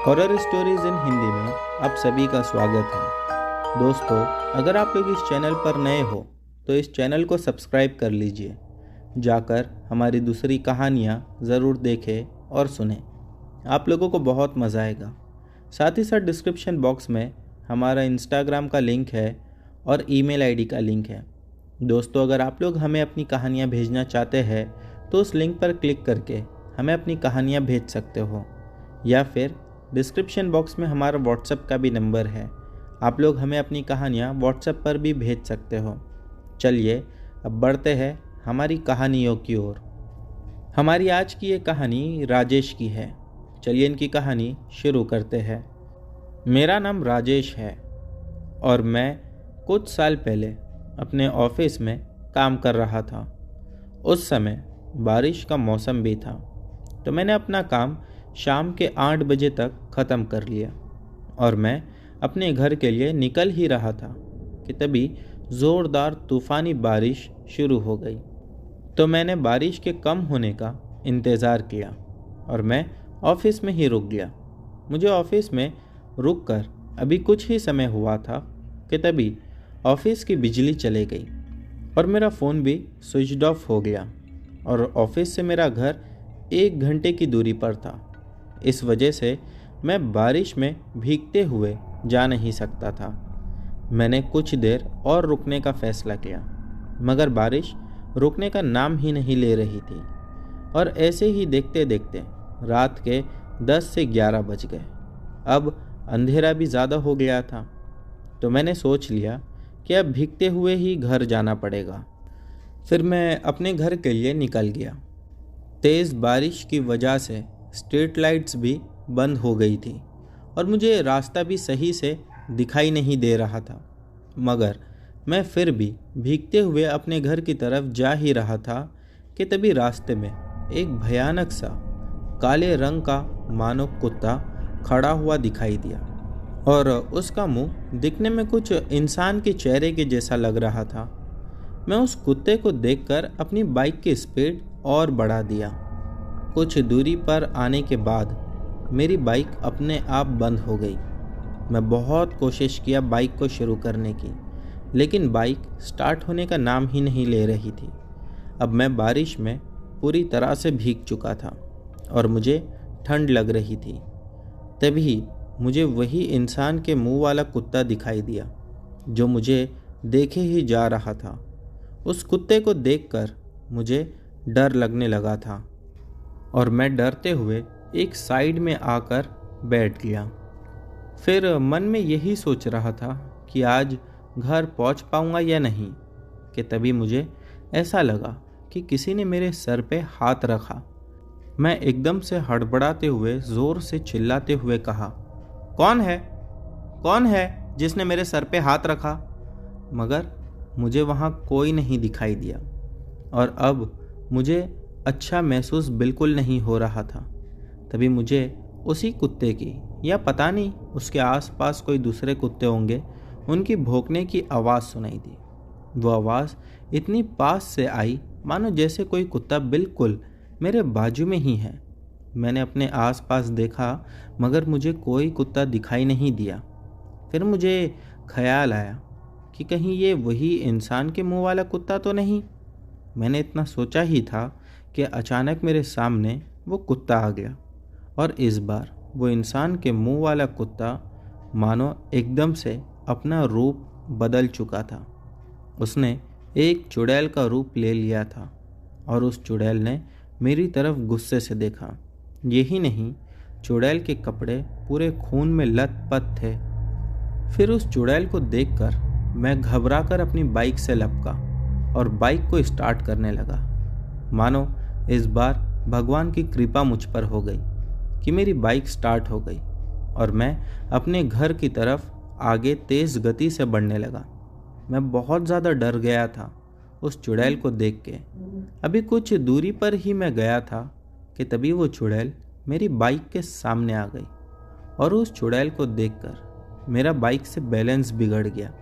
Horror stories in Hindi में आप सभी का स्वागत है। दोस्तों, अगर आप लोग इस चैनल पर नए हो तो इस चैनल को सब्सक्राइब कर लीजिए। जाकर हमारी दूसरी कहानियाँ ज़रूर देखें और सुनें। आप लोगों को बहुत मज़ा आएगा। साथ ही साथ डिस्क्रिप्शन बॉक्स में हमारा इंस्टाग्राम का लिंक है और ईमेल आईडी का लिंक है। दोस्तों, अगर आप लोग हमें अपनी कहानियाँ भेजना चाहते हैं तो उस लिंक पर क्लिक करके हमें अपनी कहानियाँ भेज सकते हो, या फिर डिस्क्रिप्शन बॉक्स में हमारा व्हाट्सएप का भी नंबर है। आप लोग हमें अपनी कहानियाँ व्हाट्सएप पर भी भेज सकते हो। चलिए अब बढ़ते हैं हमारी कहानियों की ओर। हमारी आज की ये कहानी राजेश की है। चलिए इनकी कहानी शुरू करते हैं। मेरा नाम राजेश है और मैं कुछ साल पहले अपने ऑफिस में काम कर रहा था। उस समय बारिश का मौसम भी था, तो मैंने अपना काम शाम के 8 बजे तक ख़त्म कर लिया और मैं अपने घर के लिए निकल ही रहा था कि तभी ज़ोरदार तूफ़ानी बारिश शुरू हो गई। तो मैंने बारिश के कम होने का इंतज़ार किया और मैं ऑफिस में ही रुक गया। मुझे ऑफिस में रुककर अभी कुछ ही समय हुआ था कि तभी ऑफिस की बिजली चली गई और मेरा फ़ोन भी स्विच ऑफ हो गया और ऑफिस से मेरा घर 1 घंटे की दूरी पर था। इस वजह से मैं बारिश में भीगते हुए जा नहीं सकता था। मैंने कुछ देर और रुकने का फैसला किया, मगर बारिश रुकने का नाम ही नहीं ले रही थी और ऐसे ही देखते देखते रात के 10 से 11 बज गए। अब अंधेरा भी ज़्यादा हो गया था, तो मैंने सोच लिया कि अब भीगते हुए ही घर जाना पड़ेगा। फिर मैं अपने घर के लिए निकल गया। तेज़ बारिश की वजह से स्ट्रीट लाइट्स भी बंद हो गई थी और मुझे रास्ता भी सही से दिखाई नहीं दे रहा था, मगर मैं फिर भी भीगते हुए अपने घर की तरफ जा ही रहा था कि तभी रास्ते में एक भयानक सा काले रंग का मानो कुत्ता खड़ा हुआ दिखाई दिया और उसका मुंह दिखने में कुछ इंसान के चेहरे के जैसा लग रहा था। मैं उस कुत्ते को देखकर अपनी बाइक की स्पीड और बढ़ा दिया। कुछ दूरी पर आने के बाद मेरी बाइक अपने आप बंद हो गई। मैं बहुत कोशिश किया बाइक को शुरू करने की, लेकिन बाइक स्टार्ट होने का नाम ही नहीं ले रही थी। अब मैं बारिश में पूरी तरह से भीग चुका था और मुझे ठंड लग रही थी। तभी मुझे वही इंसान के मुंह वाला कुत्ता दिखाई दिया जो मुझे देखे ही जा रहा था। उस कुत्ते को देखकर मुझे डर लगने लगा था और मैं डरते हुए एक साइड में आकर बैठ गया। फिर मन में यही सोच रहा था कि आज घर पहुंच पाऊंगा या नहीं, कि तभी मुझे ऐसा लगा कि किसी ने मेरे सर पे हाथ रखा। मैं एकदम से हड़बड़ाते हुए ज़ोर से चिल्लाते हुए कहा, कौन है? कौन है जिसने मेरे सर पे हाथ रखा? मगर मुझे वहाँ कोई नहीं दिखाई दिया और अब मुझे अच्छा महसूस बिल्कुल नहीं हो रहा था। तभी मुझे उसी कुत्ते की, या पता नहीं उसके आसपास कोई दूसरे कुत्ते होंगे, उनकी भौंकने की आवाज़ सुनाई दी। वो आवाज़ इतनी पास से आई मानो जैसे कोई कुत्ता बिल्कुल मेरे बाजू में ही है। मैंने अपने आसपास देखा, मगर मुझे कोई कुत्ता दिखाई नहीं दिया। फिर मुझे ख्याल आया कि कहीं ये वही इंसान के मुंह वाला कुत्ता तो नहीं। मैंने इतना सोचा ही था कि अचानक मेरे सामने वो कुत्ता आ गया और इस बार वो इंसान के मुंह वाला कुत्ता मानो एकदम से अपना रूप बदल चुका था। उसने एक चुड़ैल का रूप ले लिया था और उस चुड़ैल ने मेरी तरफ गुस्से से देखा। यही नहीं, चुड़ैल के कपड़े पूरे खून में लथपथ थे। फिर उस चुड़ैल को देखकर मैं घबराकर अपनी बाइक से लपका और बाइक को स्टार्ट करने लगा। मानो इस बार भगवान की कृपा मुझ पर हो गई कि मेरी बाइक स्टार्ट हो गई और मैं अपने घर की तरफ आगे तेज़ गति से बढ़ने लगा। मैं बहुत ज़्यादा डर गया था उस चुड़ैल को देख के। अभी कुछ दूरी पर ही मैं गया था कि तभी वो चुड़ैल मेरी बाइक के सामने आ गई और उस चुड़ैल को देखकर मेरा बाइक से बैलेंस बिगड़ गया।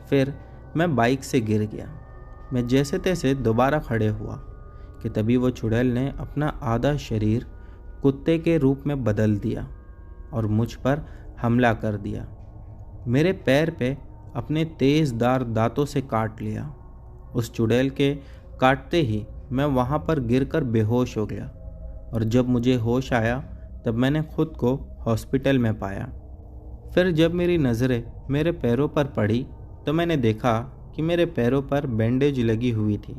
फिर मैं बाइक से गिर गया। मैं जैसे तैसे दोबारा खड़े हुआ कि तभी वो चुड़ैल ने अपना आधा शरीर कुत्ते के रूप में बदल दिया और मुझ पर हमला कर दिया। मेरे पैर पे अपने तेज़दार दांतों से काट लिया। उस चुड़ैल के काटते ही मैं वहाँ पर गिरकर बेहोश हो गया और जब मुझे होश आया तब मैंने खुद को हॉस्पिटल में पाया। फिर जब मेरी नज़रें मेरे पैरों पर पड़ी तो मैंने देखा कि मेरे पैरों पर बैंडेज लगी हुई थी,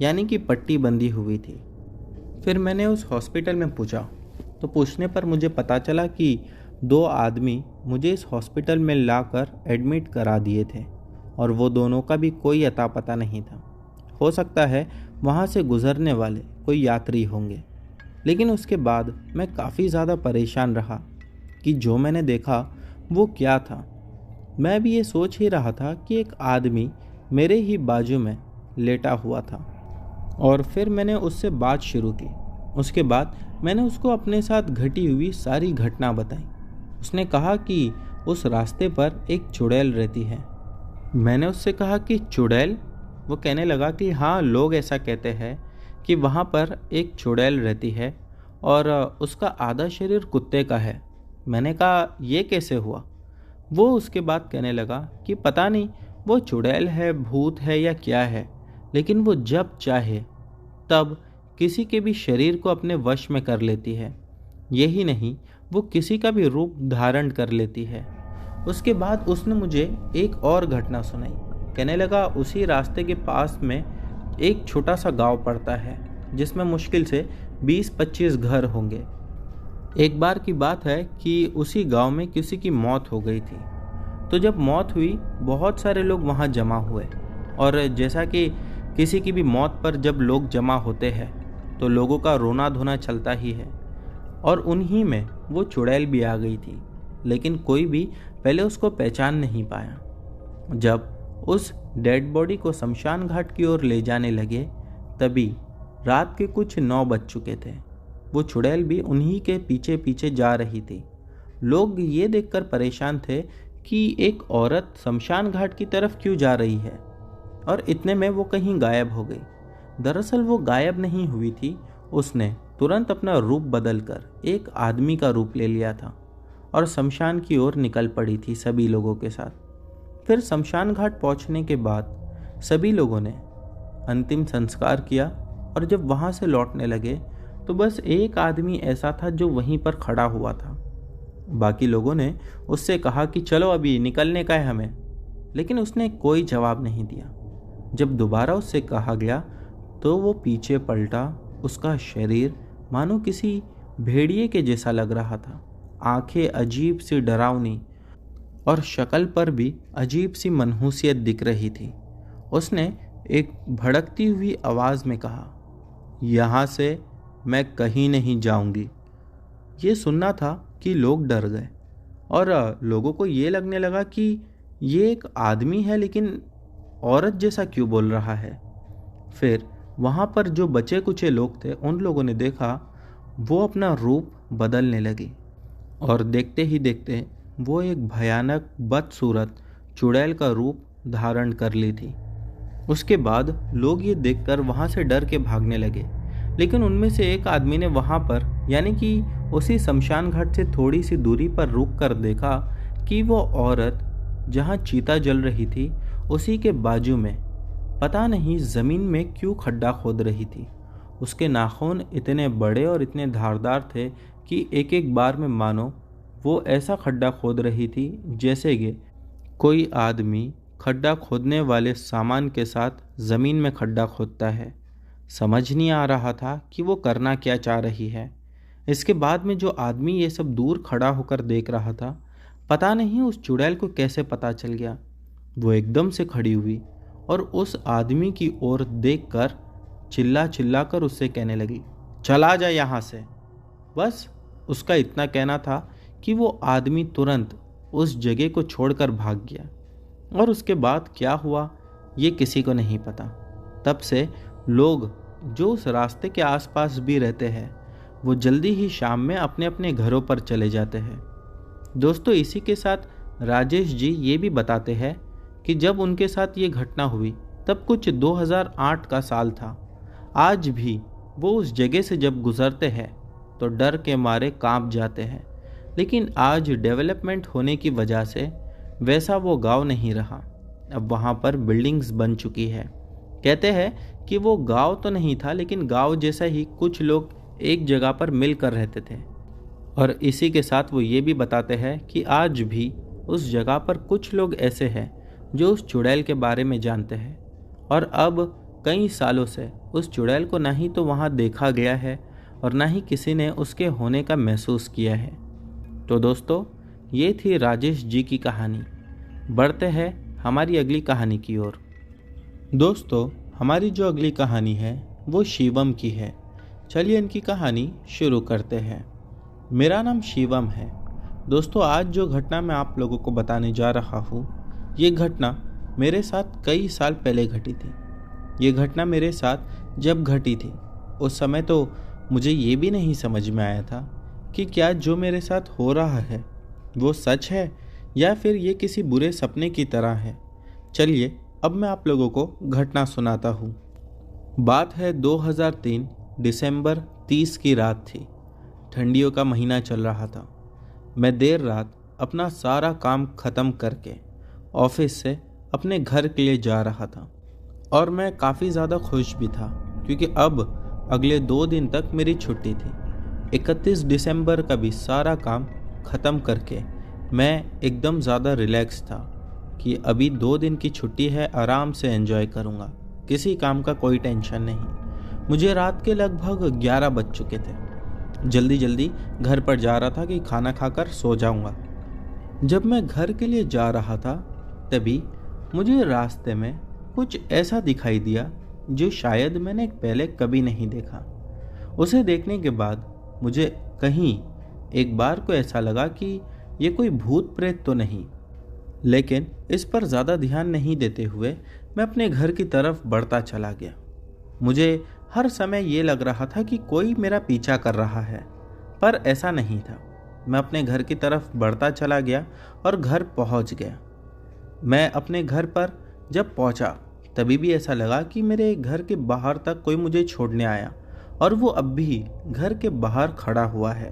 यानी कि पट्टी बंधी हुई थी। फिर मैंने उस हॉस्पिटल में पूछा तो पूछने पर मुझे पता चला कि 2 आदमी मुझे इस हॉस्पिटल में लाकर एडमिट करा दिए थे और वो दोनों का भी कोई अता पता नहीं था। हो सकता है वहाँ से गुजरने वाले कोई यात्री होंगे। लेकिन उसके बाद मैं काफ़ी ज़्यादा परेशान रहा कि जो मैंने देखा वो क्या था। मैं भी ये सोच ही रहा था कि एक आदमी मेरे ही बाजू में लेटा हुआ था और फिर मैंने उससे बात शुरू की। उसके बाद मैंने उसको अपने साथ घटी हुई सारी घटना बताई। उसने कहा कि उस रास्ते पर एक चुड़ैल रहती है। मैंने उससे कहा कि चुड़ैल? वो कहने लगा कि हाँ, लोग ऐसा कहते हैं कि वहाँ पर एक चुड़ैल रहती है और उसका आधा शरीर कुत्ते का है। मैंने कहा ये कैसे हुआ? वो उसके बाद कहने लगा कि पता नहीं वो चुड़ैल है, भूत है या क्या है, लेकिन वो जब चाहे तब किसी के भी शरीर को अपने वश में कर लेती है। यही नहीं, वो किसी का भी रूप धारण कर लेती है। उसके बाद उसने मुझे एक और घटना सुनाई। कहने लगा उसी रास्ते के पास में एक छोटा सा गांव पड़ता है जिसमें मुश्किल से 20-25 घर होंगे। एक बार की बात है कि उसी गांव में किसी की मौत हो गई थी। तो जब मौत हुई बहुत सारे लोग वहां जमा हुए और जैसा कि किसी की भी मौत पर जब लोग जमा होते हैं तो लोगों का रोना धोना चलता ही है और उन्हीं में वो चुड़ैल भी आ गई थी। लेकिन कोई भी पहले उसको पहचान नहीं पाया। जब उस डेड बॉडी को शमशान घाट की ओर ले जाने लगे तभी रात के कुछ 9 बज चुके थे। वो चुड़ैल भी उन्हीं के पीछे पीछे जा रही थी। लोग ये देखकर परेशान थे कि एक औरत शमशान घाट की तरफ क्यों जा रही है और इतने में वो कहीं गायब हो गई। दरअसल वो गायब नहीं हुई थी, उसने तुरंत अपना रूप बदलकर एक आदमी का रूप ले लिया था और शमशान की ओर निकल पड़ी थी सभी लोगों के साथ। फिर शमशान घाट पहुंचने के बाद सभी लोगों ने अंतिम संस्कार किया और जब वहां से लौटने लगे तो बस एक आदमी ऐसा था जो वहीं पर खड़ा हुआ था। बाकी लोगों ने उससे कहा कि चलो अभी निकलने का है हमें, लेकिन उसने कोई जवाब नहीं दिया। जब दोबारा उससे कहा गया तो वो पीछे पलटा। उसका शरीर मानो किसी भेड़िए के जैसा लग रहा था। आंखें अजीब सी डरावनी और शक्ल पर भी अजीब सी मनहूसियत दिख रही थी। उसने एक भड़कती हुई आवाज़ में कहा, यहाँ से मैं कहीं नहीं जाऊंगी। ये सुनना था कि लोग डर गए और लोगों को ये लगने लगा कि ये एक आदमी है लेकिन औरत जैसा क्यों बोल रहा है। फिर वहाँ पर जो बचे कुचे लोग थे उन लोगों ने देखा वो अपना रूप बदलने लगी और देखते ही देखते वो एक भयानक बदसूरत चुड़ैल का रूप धारण कर ली थी। उसके बाद लोग ये देखकर वहाँ से डर के भागने लगे, लेकिन उनमें से एक आदमी ने वहाँ पर यानी कि उसी शमशान घाट से थोड़ी सी दूरी पर रुक कर देखा कि वो औरत जहाँ चीता जल रही थी उसी के बाजू में पता नहीं ज़मीन में क्यों खड्डा खोद रही थी। उसके नाखून इतने बड़े और इतने धारदार थे कि एक एक बार में मानो वो ऐसा खड्डा खोद रही थी जैसे कि कोई आदमी खड्डा खोदने वाले सामान के साथ ज़मीन में खड्डा खोदता है। समझ नहीं आ रहा था कि वो करना क्या चाह रही है। इसके बाद में जो आदमी ये सब दूर खड़ा होकर देख रहा था, पता नहीं उस चुड़ैल को कैसे पता चल गया। वो एकदम से खड़ी हुई और उस आदमी की ओर देखकर चिल्ला चिल्ला कर उससे कहने लगी, चला जा यहाँ से। बस उसका इतना कहना था कि वो आदमी तुरंत उस जगह को छोड़कर भाग गया और उसके बाद क्या हुआ ये किसी को नहीं पता। तब से लोग जो उस रास्ते के आसपास भी रहते हैं वो जल्दी ही शाम में अपने अपने घरों पर चले जाते हैं। दोस्तों, इसी के साथ राजेश जी ये भी बताते हैं कि जब उनके साथ ये घटना हुई तब कुछ 2008 का साल था। आज भी वो उस जगह से जब गुजरते हैं तो डर के मारे कांप जाते हैं। लेकिन आज डेवलपमेंट होने की वजह से वैसा वो गांव नहीं रहा। अब वहाँ पर बिल्डिंग्स बन चुकी है। कहते हैं कि वो गांव तो नहीं था, लेकिन गांव जैसा ही कुछ लोग एक जगह पर मिलकर रहते थे। और इसी के साथ वो ये भी बताते हैं कि आज भी उस जगह पर कुछ लोग ऐसे हैं जो उस चुड़ैल के बारे में जानते हैं। और अब कई सालों से उस चुड़ैल को ना ही तो वहाँ देखा गया है और ना ही किसी ने उसके होने का महसूस किया है। तो दोस्तों, ये थी राजेश जी की कहानी। बढ़ते हैं हमारी अगली कहानी की ओर। दोस्तों, हमारी जो अगली कहानी है वो शिवम की है। चलिए इनकी कहानी शुरू करते हैं। मेरा नाम शिवम है। दोस्तों, आज जो घटना मैं आप लोगों को बताने जा रहा हूँ, ये घटना मेरे साथ कई साल पहले घटी थी। ये घटना मेरे साथ जब घटी थी उस समय तो मुझे ये भी नहीं समझ में आया था कि क्या जो मेरे साथ हो रहा है वो सच है या फिर ये किसी बुरे सपने की तरह है। चलिए अब मैं आप लोगों को घटना सुनाता हूँ। बात है 2003 दिसंबर 30 की रात थी। ठंडियों का महीना चल रहा था। मैं देर रात अपना सारा काम ख़त्म करके ऑफिस से अपने घर के लिए जा रहा था और मैं काफ़ी ज़्यादा खुश भी था क्योंकि अब अगले 2 दिन तक मेरी छुट्टी थी। 31 दिसंबर का भी सारा काम ख़त्म करके मैं एकदम ज़्यादा रिलैक्स था कि अभी 2 दिन की छुट्टी है, आराम से एंजॉय करूँगा, किसी काम का कोई टेंशन नहीं। मुझे रात के लगभग 11 बज चुके थे। जल्दी जल्दी घर पर जा रहा था कि खाना खाकर सो जाऊँगा। जब मैं घर के लिए जा रहा था तभी मुझे रास्ते में कुछ ऐसा दिखाई दिया जो शायद मैंने पहले कभी नहीं देखा। उसे देखने के बाद मुझे कहीं एक बार को ऐसा लगा कि ये कोई भूत प्रेत तो नहीं, लेकिन इस पर ज़्यादा ध्यान नहीं देते हुए मैं अपने घर की तरफ बढ़ता चला गया। मुझे हर समय ये लग रहा था कि कोई मेरा पीछा कर रहा है, पर ऐसा नहीं था। मैं अपने घर की तरफ बढ़ता चला गया और घर पहुंच गया। मैं अपने घर पर जब पहुंचा तभी भी ऐसा लगा कि मेरे घर के बाहर तक कोई मुझे छोड़ने आया और वो अब भी घर के बाहर खड़ा हुआ है।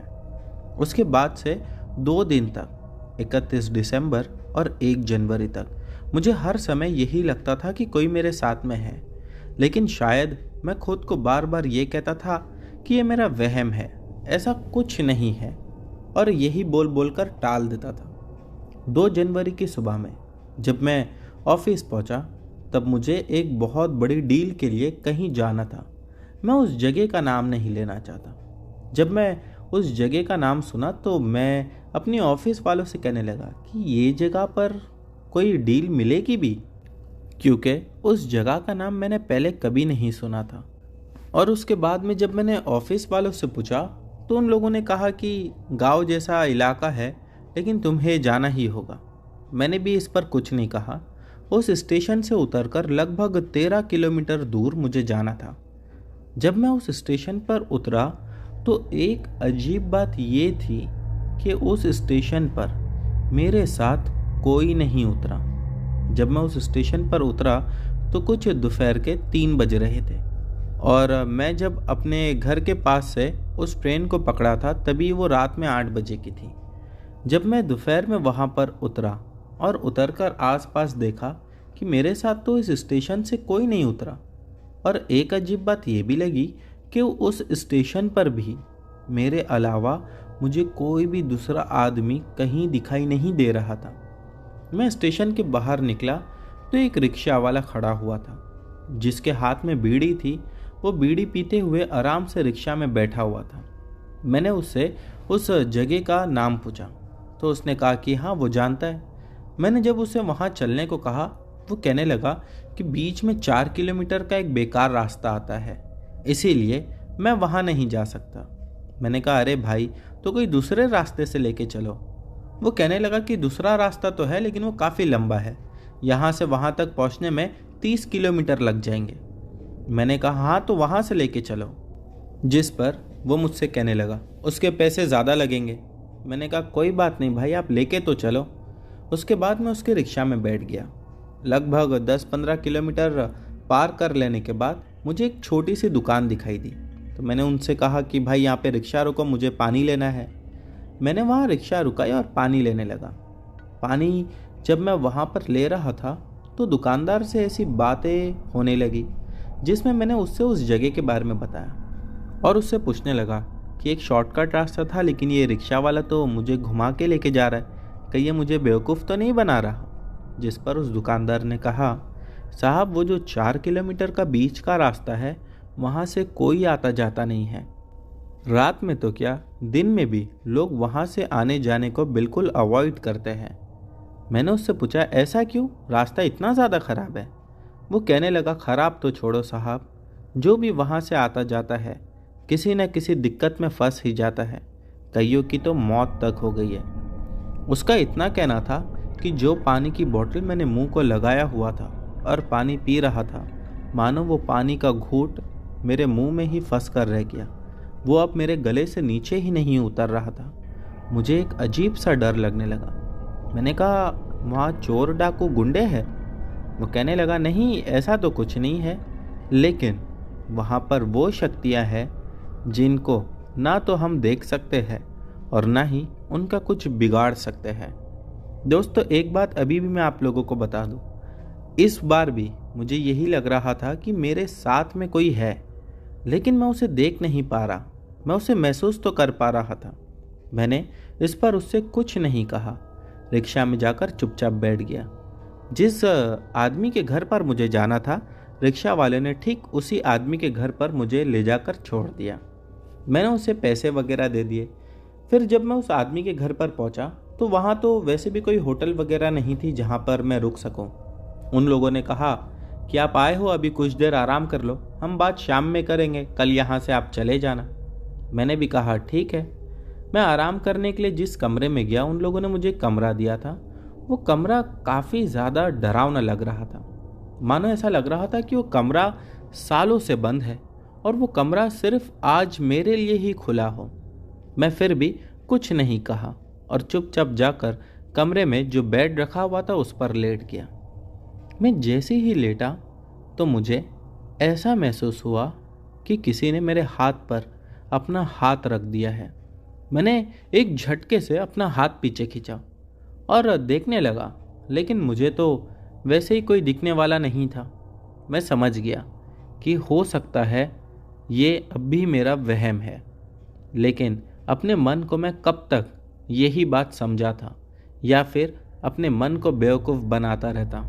उसके बाद से 2 दिन तक 31 दिसंबर और 1 जनवरी तक मुझे हर समय यही लगता था कि कोई मेरे साथ में है, लेकिन शायद मैं खुद को बार बार ये कहता था कि ये मेरा वहम है, ऐसा कुछ नहीं है, और यही बोल बोलकर टाल देता था। 2 जनवरी की सुबह में जब मैं ऑफिस पहुंचा तब मुझे एक बहुत बड़ी डील के लिए कहीं जाना था। मैं उस जगह का नाम नहीं लेना चाहता। जब मैं उस जगह का नाम सुना तो मैं अपने ऑफिस वालों से कहने लगा कि ये जगह पर कोई डील मिलेगी भी, क्योंकि उस जगह का नाम मैंने पहले कभी नहीं सुना था। और उसके बाद में जब मैंने ऑफिस वालों से पूछा तो उन लोगों ने कहा कि गांव जैसा इलाका है, लेकिन तुम्हें जाना ही होगा। मैंने भी इस पर कुछ नहीं कहा। उस स्टेशन से उतरकर लगभग 13 किलोमीटर दूर मुझे जाना था। जब मैं उस स्टेशन पर उतरा तो एक अजीब बात ये थी कि उस स्टेशन पर मेरे साथ कोई नहीं उतरा। जब मैं उस स्टेशन पर उतरा तो कुछ दोपहर के 3 बज रहे थे और मैं जब अपने घर के पास से उस ट्रेन को पकड़ा था तभी वो रात में 8 बजे की थी। जब मैं दोपहर में वहाँ पर उतरा और उतरकर आसपास देखा कि मेरे साथ तो इस स्टेशन से कोई नहीं उतरा, और एक अजीब बात ये भी लगी कि उस स्टेशन पर भी मेरे अलावा मुझे कोई भी दूसरा आदमी कहीं दिखाई नहीं दे रहा था। मैं स्टेशन के बाहर निकला तो एक रिक्शा वाला खड़ा हुआ था जिसके हाथ में बीड़ी थी। वो बीड़ी पीते हुए आराम से रिक्शा में बैठा हुआ था। मैंने उससे उस जगह का नाम पूछा तो उसने कहा कि हाँ वो जानता है। मैंने जब उसे वहाँ चलने को कहा वो कहने लगा कि बीच में 4 किलोमीटर का एक बेकार रास्ता आता है, इसीलिए मैं वहाँ नहीं जा सकता। मैंने कहा अरे भाई तो कोई दूसरे रास्ते से लेके चलो। वो कहने लगा कि दूसरा रास्ता तो है लेकिन वो काफ़ी लंबा है, यहाँ से वहाँ तक पहुँचने में 30 किलोमीटर लग जाएंगे। मैंने कहा हाँ तो वहाँ से लेके चलो, जिस पर वो मुझसे कहने लगा उसके पैसे ज़्यादा लगेंगे। मैंने कहा कोई बात नहीं भाई, आप लेके तो चलो। उसके बाद मैं उसके रिक्शा में बैठ गया। लगभग 10-15 किलोमीटर पार कर लेने के बाद मुझे एक छोटी सी दुकान दिखाई दी तो मैंने उनसे कहा कि भाई यहाँ पे रिक्शा रोको, मुझे पानी लेना है। मैंने वहाँ रिक्शा रुकाई और पानी लेने लगा। पानी जब मैं वहाँ पर ले रहा था तो दुकानदार से ऐसी बातें होने लगी जिसमें मैंने उससे उस जगह के बारे में बताया और उससे पूछने लगा कि एक शॉर्टकट रास्ता था, लेकिन ये रिक्शा वाला तो मुझे घुमा के लेके जा रहा है, कहीं ये मुझे बेवकूफ़ तो नहीं बना रहा। जिस पर उस दुकानदार ने कहा, साहब वो जो 4 किलोमीटर का बीच का रास्ता है वहाँ से कोई आता जाता नहीं है। रात में तो क्या, दिन में भी लोग वहाँ से आने जाने को बिल्कुल अवॉइड करते हैं। मैंने उससे पूछा, ऐसा क्यों, रास्ता इतना ज़्यादा ख़राब है? वो कहने लगा, ख़राब तो छोड़ो साहब, जो भी वहाँ से आता जाता है किसी न किसी दिक्कत में फंस ही जाता है, कईयों की तो मौत तक हो गई है। उसका इतना कहना था कि जो पानी की बोतल मैंने मुंह को लगाया हुआ था और पानी पी रहा था, मानो वो पानी का घूंट मेरे मुंह में ही फंस कर रह गया। वो अब मेरे गले से नीचे ही नहीं उतर रहा था। मुझे एक अजीब सा डर लगने लगा। मैंने कहा, वहाँ चोर डाकू गुंडे हैं? वो कहने लगा, नहीं ऐसा तो कुछ नहीं है, लेकिन वहाँ पर वो शक्तियाँ हैं जिनको ना तो हम देख सकते हैं और ना ही उनका कुछ बिगाड़ सकते हैं। दोस्तों, एक बात अभी भी मैं आप लोगों को बता दूं, इस बार भी मुझे यही लग रहा था कि मेरे साथ में कोई है, लेकिन मैं उसे देख नहीं पा रहा, मैं उसे महसूस तो कर पा रहा था। मैंने इस पर उससे कुछ नहीं कहा, रिक्शा में जाकर चुपचाप बैठ गया। जिस आदमी के घर पर मुझे जाना था, रिक्शा वाले ने ठीक उसी आदमी के घर पर मुझे ले जाकर छोड़ दिया। मैंने उसे पैसे वगैरह दे दिए। फिर जब मैं उस आदमी के घर पर पहुंचा तो वहाँ तो वैसे भी कोई होटल वगैरह नहीं थी जहाँ पर मैं रुक सकूं। उन लोगों ने कहा कि आप आए हो, अभी कुछ देर आराम कर लो, हम बात शाम में करेंगे, कल यहाँ से आप चले जाना। मैंने भी कहा ठीक है। मैं आराम करने के लिए जिस कमरे में गया, उन लोगों ने मुझे कमरा दिया था। वो कमरा काफ़ी ज़्यादा डरावना लग रहा था, मानो ऐसा लग रहा था कि वो कमरा सालों से बंद है और वो कमरा सिर्फ आज मेरे लिए ही खुला हो। मैं फिर भी कुछ नहीं कहा और चुपचाप जाकर कमरे में जो बेड रखा हुआ था उस पर लेट गया। मैं जैसे ही लेटा तो मुझे ऐसा महसूस हुआ कि किसी ने मेरे हाथ पर अपना हाथ रख दिया है। मैंने एक झटके से अपना हाथ पीछे खींचा और देखने लगा, लेकिन मुझे तो वैसे ही कोई दिखने वाला नहीं था। मैं समझ गया कि हो सकता है ये अब भी मेरा वहम है, लेकिन अपने मन को मैं कब तक यही बात समझा था या फिर अपने मन को बेवकूफ़ बनाता रहता।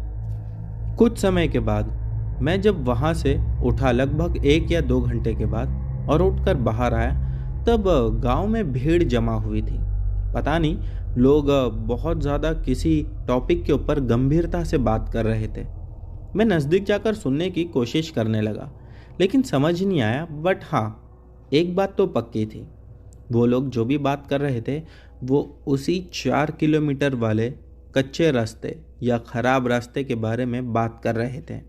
कुछ समय के बाद मैं जब वहाँ से उठा, लगभग 1 या 2 घंटे के बाद, और उठकर बाहर आया, तब गांव में भीड़ जमा हुई थी। पता नहीं, लोग बहुत ज़्यादा किसी टॉपिक के ऊपर गंभीरता से बात कर रहे थे। मैं नज़दीक जाकर सुनने की कोशिश करने लगा, लेकिन समझ नहीं आया। बट हाँ, एक बात तो पक्की थी, वो लोग जो भी बात कर रहे थे वो उसी 4 किलोमीटर वाले कच्चे रास्ते या ख़राब रास्ते के बारे में बात कर रहे थे।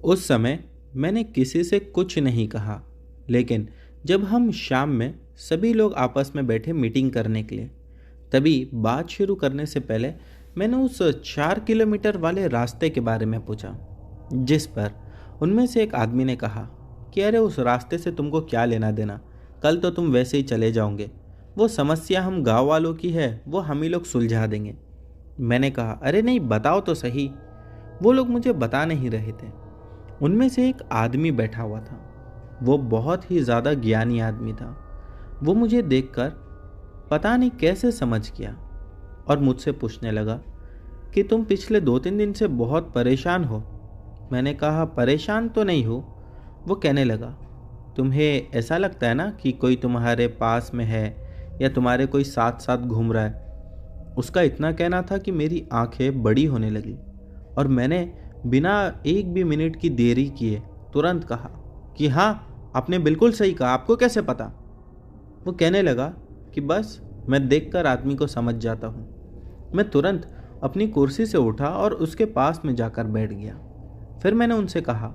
उस समय मैंने किसी से कुछ नहीं कहा, लेकिन जब हम शाम में सभी लोग आपस में बैठे मीटिंग करने के लिए, तभी बात शुरू करने से पहले मैंने उस 4 किलोमीटर वाले रास्ते के बारे में पूछा, जिस पर उनमें से एक आदमी ने कहा कि अरे उस रास्ते से तुमको क्या लेना देना, कल तो तुम वैसे ही चले जाओगे, वो समस्या हम गांव वालों की है, वो हम ही लोग सुलझा देंगे। मैंने कहा, अरे नहीं, बताओ तो सही। वो लोग मुझे बता नहीं रहे थे। उनमें से एक आदमी बैठा हुआ था, वो बहुत ही ज़्यादा ज्ञानी आदमी था। वो मुझे देखकर पता नहीं कैसे समझ गया और मुझसे पूछने लगा कि तुम पिछले 2-3 दिन से बहुत परेशान हो। मैंने कहा, परेशान तो नहीं हो। वो कहने लगा, तुम्हें ऐसा लगता है ना कि कोई तुम्हारे पास में है या तुम्हारे कोई साथ साथ घूम रहा है। उसका इतना कहना था कि मेरी आंखें बड़ी होने लगी और मैंने बिना एक भी मिनट की देरी किए तुरंत कहा कि हाँ, आपने बिल्कुल सही कहा, आपको कैसे पता? वो कहने लगा कि बस मैं देखकर आदमी को समझ जाता हूँ। मैं तुरंत अपनी कुर्सी से उठा और उसके पास में जाकर बैठ गया। फिर मैंने उनसे कहा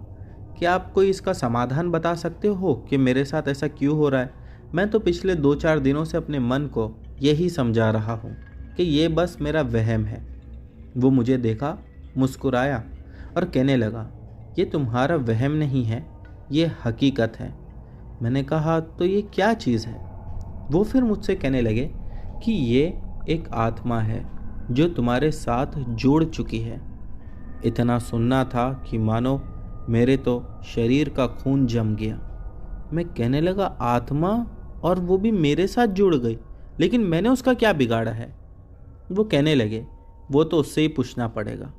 कि आप कोई इसका समाधान बता सकते हो कि मेरे साथ ऐसा क्यों हो रहा है? मैं तो पिछले 2-4 दिनों से अपने मन को यही समझा रहा हूँ कि ये बस मेरा वहम है। वो मुझे देखा, मुस्कुराया और कहने लगा, ये तुम्हारा वहम नहीं है, ये हकीकत है। मैंने कहा, तो ये क्या चीज़ है? वो फिर मुझसे कहने लगे कि ये एक आत्मा है जो तुम्हारे साथ जुड़ चुकी है। इतना सुनना था कि मानो मेरे तो शरीर का खून जम गया। मैं कहने लगा, आत्मा, और वो भी मेरे साथ जुड़ गई, लेकिन मैंने उसका क्या बिगाड़ा है? वो कहने लगे, वो तो उससे ही पूछना पड़ेगा।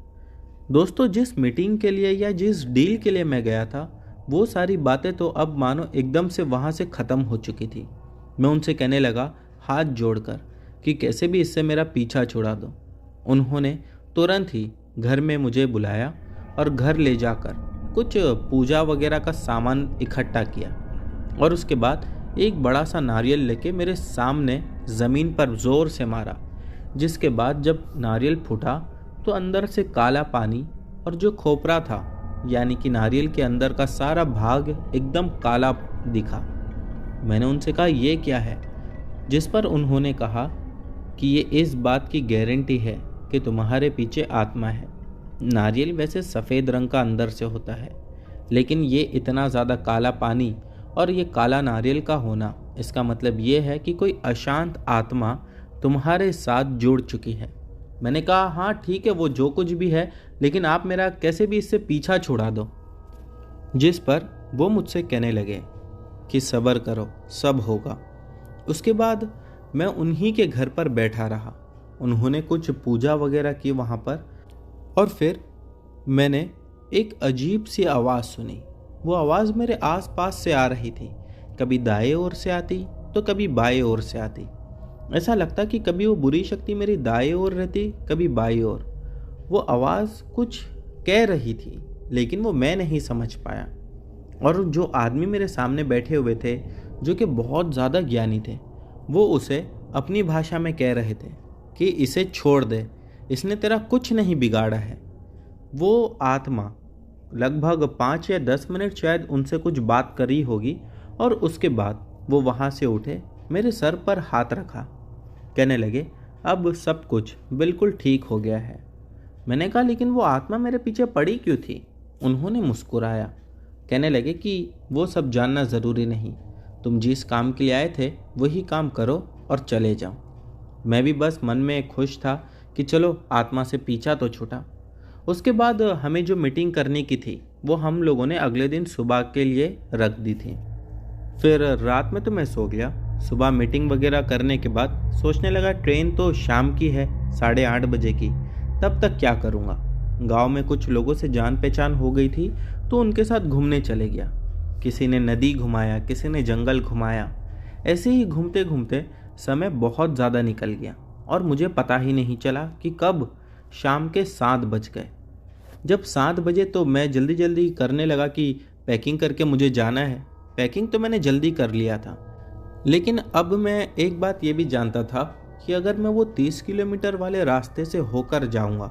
दोस्तों, जिस मीटिंग के लिए या जिस डील के लिए मैं गया था, वो सारी बातें तो अब मानो एकदम से वहाँ से ख़त्म हो चुकी थी। मैं उनसे कहने लगा हाथ जोड़कर कि कैसे भी इससे मेरा पीछा छुड़ा दो। उन्होंने तुरंत ही घर में मुझे बुलाया और घर ले जाकर कुछ पूजा वगैरह का सामान इकट्ठा किया और उसके बाद एक बड़ा सा नारियल लेके मेरे सामने ज़मीन पर ज़ोर से मारा, जिसके बाद जब नारियल फूटा तो अंदर से काला पानी और जो खोपरा था, यानी कि नारियल के अंदर का सारा भाग एकदम काला दिखा। मैंने उनसे कहा, ये क्या है? जिस पर उन्होंने कहा कि ये इस बात की गारंटी है कि तुम्हारे पीछे आत्मा है। नारियल वैसे सफ़ेद रंग का अंदर से होता है, लेकिन ये इतना ज़्यादा काला पानी और ये काला नारियल का होना, इसका मतलब ये है कि कोई अशांत आत्मा तुम्हारे साथ जुड़ चुकी है। मैंने कहा, हाँ ठीक है, वो जो कुछ भी है, लेकिन आप मेरा कैसे भी इससे पीछा छुड़ा दो। जिस पर वो मुझसे कहने लगे कि सब्र करो, सब होगा। उसके बाद मैं उन्हीं के घर पर बैठा रहा। उन्होंने कुछ पूजा वगैरह की वहाँ पर, और फिर मैंने एक अजीब सी आवाज़ सुनी। वो आवाज़ मेरे आसपास से आ रही थी, कभी दाएं ओर से आती तो कभी बाएं ओर से आती। ऐसा लगता कि कभी वो बुरी शक्ति मेरी दाएं ओर रहती, कभी बाईं ओर। वो आवाज़ कुछ कह रही थी, लेकिन वो मैं नहीं समझ पाया। और जो आदमी मेरे सामने बैठे हुए थे, जो कि बहुत ज़्यादा ज्ञानी थे, वो उसे अपनी भाषा में कह रहे थे कि इसे छोड़ दे, इसने तेरा कुछ नहीं बिगाड़ा है। वो आत्मा लगभग 5 या 10 मिनट शायद उनसे कुछ बात करी होगी, और उसके बाद वो वहाँ से उठे, मेरे सर पर हाथ रखा, कहने लगे अब सब कुछ बिल्कुल ठीक हो गया है। मैंने कहा, लेकिन वो आत्मा मेरे पीछे पड़ी क्यों थी? उन्होंने मुस्कुराया, कहने लगे कि वो सब जानना ज़रूरी नहीं, तुम जिस काम के लिए आए थे वही काम करो और चले जाओ। मैं भी बस मन में खुश था कि चलो आत्मा से पीछा तो छूटा। उसके बाद हमें जो मीटिंग करने की थी वो हम लोगों ने अगले दिन सुबह के लिए रख दी थी। फिर रात में तो मैं सो गया। सुबह मीटिंग वगैरह करने के बाद सोचने लगा ट्रेन तो शाम की है, 8:30 बजे की, तब तक क्या करूँगा। गांव में कुछ लोगों से जान पहचान हो गई थी तो उनके साथ घूमने चले गया। किसी ने नदी घुमाया, किसी ने जंगल घुमाया। ऐसे ही घूमते घूमते समय बहुत ज़्यादा निकल गया और मुझे पता ही नहीं चला कि कब शाम के 7 बज गए। जब 7 बजे तो मैं जल्दी जल्दी करने लगा कि पैकिंग करके मुझे जाना है। पैकिंग तो मैंने जल्दी कर लिया था, लेकिन अब मैं एक बात ये भी जानता था कि अगर मैं वो 30 किलोमीटर वाले रास्ते से होकर जाऊंगा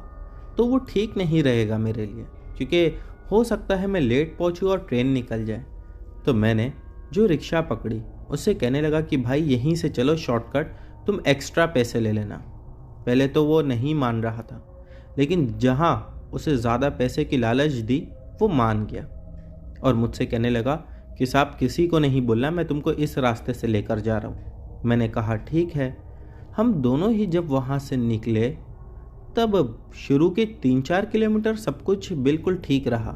तो वो ठीक नहीं रहेगा मेरे लिए, क्योंकि हो सकता है मैं लेट पहुंचूं और ट्रेन निकल जाए। तो मैंने जो रिक्शा पकड़ी उससे कहने लगा कि भाई यहीं से चलो शॉर्टकट, तुम एक्स्ट्रा पैसे ले लेना। पहले तो वो नहीं मान रहा था, लेकिन जहाँ उसे ज़्यादा पैसे की लालच दी वो मान गया और मुझसे कहने लगा कि साहब किसी को नहीं बोलना, मैं तुमको इस रास्ते से लेकर जा रहा हूँ। मैंने कहा ठीक है। हम दोनों ही जब वहाँ से निकले तब शुरू के 3-4 किलोमीटर सब कुछ बिल्कुल ठीक रहा,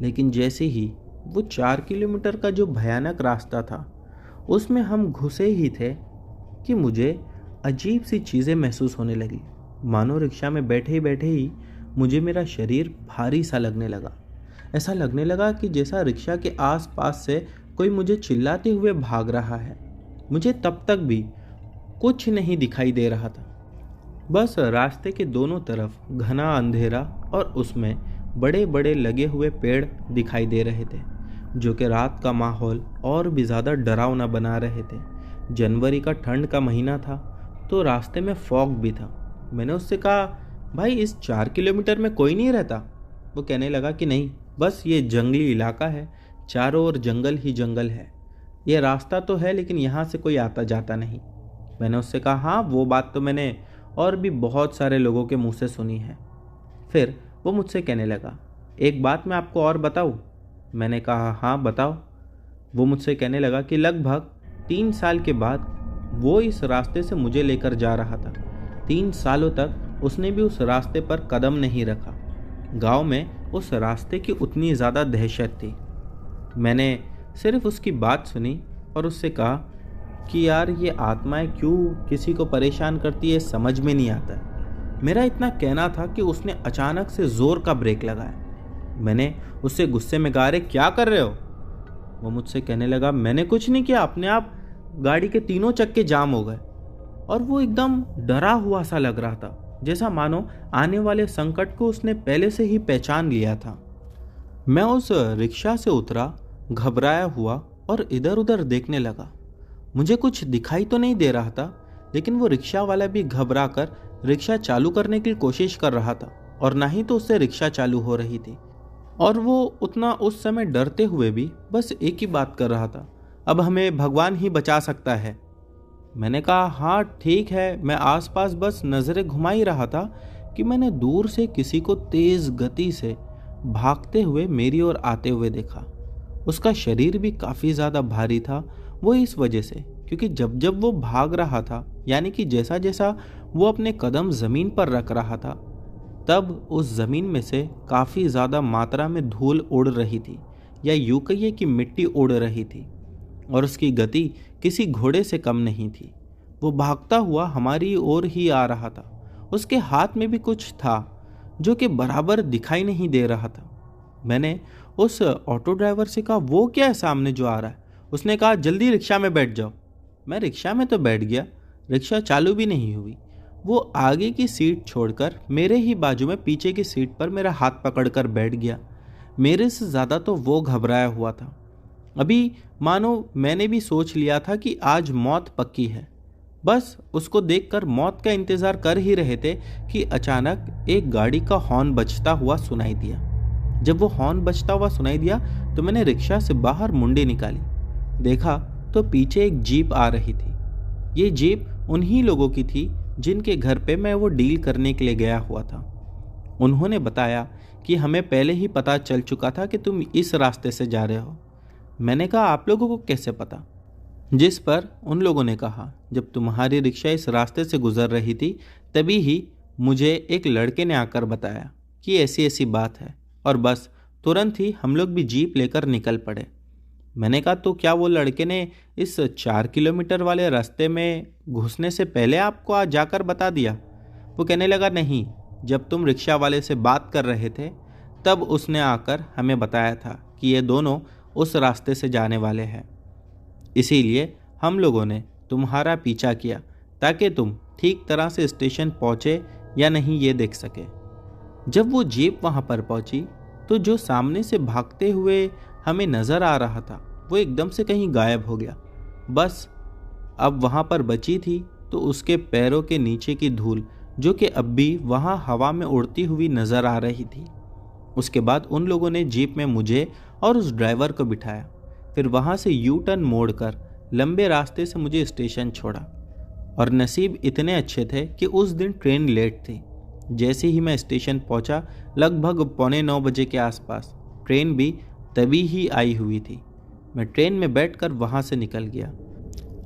लेकिन जैसे ही वो 4 किलोमीटर का जो भयानक रास्ता था उसमें हम घुसे ही थे कि मुझे अजीब सी चीज़ें महसूस होने लगी। मानो रिक्शा में बैठे ही मुझे मेरा शरीर भारी सा लगने लगा। ऐसा लगने लगा कि जैसा रिक्शा के आसपास से कोई मुझे चिल्लाते हुए भाग रहा है। मुझे तब तक भी कुछ नहीं दिखाई दे रहा था, बस रास्ते के दोनों तरफ घना अंधेरा और उसमें बड़े बड़े लगे हुए पेड़ दिखाई दे रहे थे, जो कि रात का माहौल और भी ज़्यादा डरावना बना रहे थे। जनवरी का ठंड का महीना था तो रास्ते में फॉग भी था। मैंने उससे कहा, भाई इस 4 किलोमीटर में कोई नहीं रहता? वो कहने लगा कि नहीं, बस ये जंगली इलाका है, चारों ओर जंगल ही जंगल है। ये रास्ता तो है लेकिन यहाँ से कोई आता जाता नहीं। मैंने उससे कहा, हाँ वो बात तो मैंने और भी बहुत सारे लोगों के मुंह से सुनी है। फिर वो मुझसे कहने लगा, एक बात मैं आपको और बताऊँ? मैंने कहा हाँ बताओ। वो मुझसे कहने लगा कि लगभग 3 साल के बाद वो इस रास्ते से मुझे लेकर जा रहा था। 3 सालों तक उसने भी उस रास्ते पर कदम नहीं रखा। गांव में उस रास्ते की उतनी ज़्यादा दहशत थी। मैंने सिर्फ उसकी बात सुनी और उससे कहा कि यार ये आत्माएं क्यों किसी को परेशान करती है समझ में नहीं आता है। मेरा इतना कहना था कि उसने अचानक से ज़ोर का ब्रेक लगाया। मैंने उससे गुस्से में कहा, अरे क्या कर रहे हो? वो मुझसे कहने लगा, मैंने कुछ नहीं किया, अपने आप गाड़ी के तीनों चक्के जाम हो गए। और वो एकदम डरा हुआ सा लग रहा था, जैसा मानो आने वाले संकट को उसने पहले से ही पहचान लिया था। मैं उस रिक्शा से उतरा, घबराया हुआ और इधर उधर देखने लगा। मुझे कुछ दिखाई तो नहीं दे रहा था, लेकिन वो रिक्शा वाला भी घबरा कर रिक्शा चालू करने की कोशिश कर रहा था और ना ही तो उससे रिक्शा चालू हो रही थी। और वो उतना उस समय डरते हुए भी बस एक ही बात कर रहा था, अब हमें भगवान ही बचा सकता है। मैंने कहा, हाँ ठीक है। मैं आसपास बस नज़रें घुमा ही रहा था कि मैंने दूर से किसी को तेज़ गति से भागते हुए मेरी ओर आते हुए देखा। उसका शरीर भी काफ़ी ज़्यादा भारी था। वो इस वजह से क्योंकि जब जब वो भाग रहा था, यानी कि जैसा जैसा वो अपने कदम ज़मीन पर रख रहा था, तब उस ज़मीन में से काफ़ी ज़्यादा मात्रा में धूल उड़ रही थी, या यूं कहिए कि मिट्टी उड़ रही थी। और उसकी गति किसी घोड़े से कम नहीं थी। वो भागता हुआ हमारी ओर ही आ रहा था। उसके हाथ में भी कुछ था जो कि बराबर दिखाई नहीं दे रहा था। मैंने उस ऑटो ड्राइवर से कहा, वो क्या है सामने जो आ रहा है? उसने कहा, जल्दी रिक्शा में बैठ जाओ। मैं रिक्शा में तो बैठ गया, रिक्शा चालू भी नहीं हुई। वो आगे की सीट छोड़कर मेरे ही बाजू में पीछे की सीट पर मेरा हाथ पकड़कर बैठ गया। मेरे से ज़्यादा तो वो घबराया हुआ था। अभी मानो मैंने भी सोच लिया था कि आज मौत पक्की है। बस उसको देखकर मौत का इंतज़ार कर ही रहे थे कि अचानक एक गाड़ी का हॉर्न बजता हुआ सुनाई दिया। जब वो हॉर्न बजता हुआ सुनाई दिया तो मैंने रिक्शा से बाहर मुंडी निकाली। देखा तो पीछे एक जीप आ रही थी। ये जीप उन्हीं लोगों की थी जिनके घर पे मैं वो डील करने के लिए गया हुआ था। उन्होंने बताया कि हमें पहले ही पता चल चुका था कि तुम इस रास्ते से जा रहे हो। मैंने कहा, आप लोगों को कैसे पता? जिस पर उन लोगों ने कहा, जब तुम्हारी रिक्शा इस रास्ते से गुजर रही थी तभी ही मुझे एक लड़के ने आकर बताया कि ऐसी ऐसी बात है, और बस तुरंत ही हम लोग भी जीप लेकर निकल पड़े। मैंने कहा, तो क्या वो लड़के ने इस 4 किलोमीटर वाले रास्ते में घुसने से पहले आपको आज जाकर बता दिया? वो कहने लगा, नहीं, जब तुम रिक्शा वाले से बात कर रहे थे तब उसने आकर हमें बताया था कि ये दोनों उस रास्ते से जाने वाले हैं। इसीलिए हम लोगों ने तुम्हारा पीछा किया ताकि तुम ठीक तरह से स्टेशन पहुँचे या नहीं ये देख सके। जब वो जीप वहाँ पर पहुँची तो जो सामने से भागते हुए हमें नज़र आ रहा था वो एकदम से कहीं गायब हो गया। बस अब वहाँ पर बची थी तो उसके पैरों के नीचे की धूल, जो कि अब भी वहाँ हवा में उड़ती हुई नज़र आ रही थी। उसके बाद उन लोगों ने जीप में मुझे और उस ड्राइवर को बिठाया। फिर वहाँ से यू टर्न मोड़कर लंबे रास्ते से मुझे स्टेशन छोड़ा। और नसीब इतने अच्छे थे कि उस दिन ट्रेन लेट थी। जैसे ही मैं स्टेशन पहुँचा, लगभग 8:45 बजे के आसपास, ट्रेन भी तभी ही आई हुई थी। मैं ट्रेन में बैठकर वहाँ से निकल गया